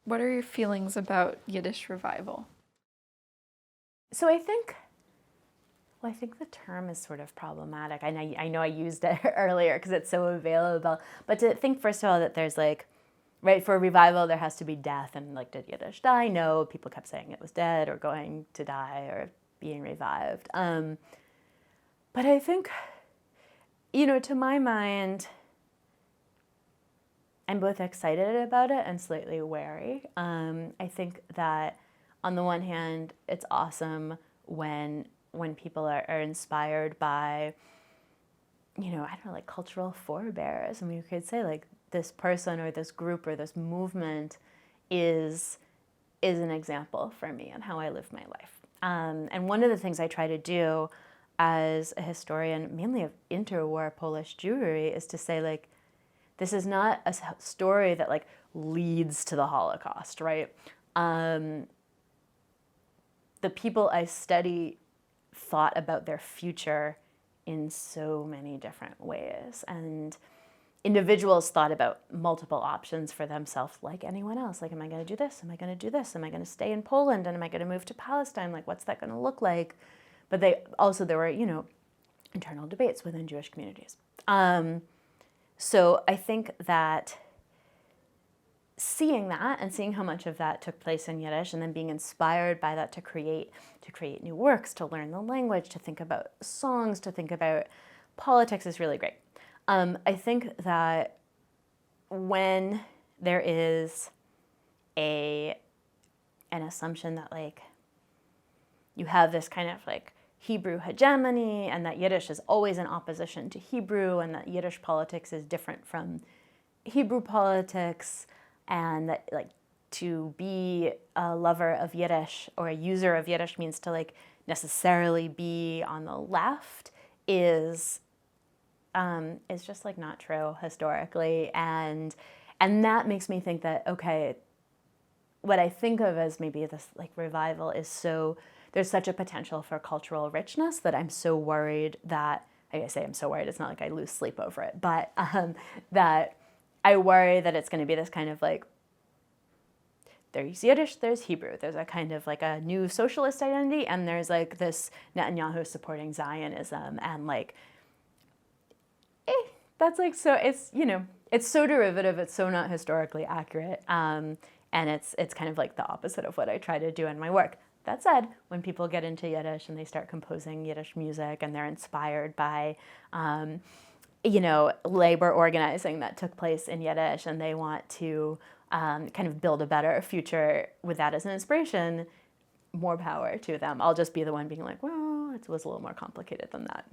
What are your feelings about Yiddish revival? So I think the term is sort of problematic. I know I used it earlier because it's so available, but to think first of all that there's like, right, for a revival there has to be death, and like, did Yiddish die? No, people kept saying it was dead or going to die or being revived. But I think, to my mind, I'm both excited about it and slightly wary. I think that on the one hand, it's awesome when people are inspired by, I don't know, like cultural forebears. I mean, you could say like this person or this group or this movement is an example for me on how I live my life. And one of the things I try to do as a historian, mainly of interwar Polish Jewry, is to say like, this is not a story that like leads to the Holocaust, right? The people I study thought about their future in so many different ways, and individuals thought about multiple options for themselves like anyone else. Like, am I going to do this? Am I going to do this? Am I going to stay in Poland? And am I going to move to Palestine? Like, what's that going to look like? But there were, internal debates within Jewish communities. So I think that seeing that and seeing how much of that took place in Yiddish, and then being inspired by that to create new works, to learn the language, to think about songs, to think about politics is really great. I think that when there is an assumption that like you have this kind of like Hebrew hegemony, and that Yiddish is always in opposition to Hebrew, and that Yiddish politics is different from Hebrew politics, and that like to be a lover of Yiddish or a user of Yiddish means to like necessarily be on the left is just like not true historically, and that makes me think that, okay, what I think of as maybe this like revival is there's such a potential for cultural richness that I'm so worried that, I say I'm so worried, it's not like I lose sleep over it, but that I worry that it's going to be this kind of like, there's Yiddish, there's Hebrew, there's a kind of like a new socialist identity, and there's like this Netanyahu supporting Zionism, and like, that's like, so it's so derivative, it's so not historically accurate, and it's kind of like the opposite of what I try to do in my work. That said, when people get into Yiddish and they start composing Yiddish music and they're inspired by, labor organizing that took place in Yiddish, and they want to kind of build a better future with that as an inspiration, more power to them. I'll just be the one being like, well, it was a little more complicated than that.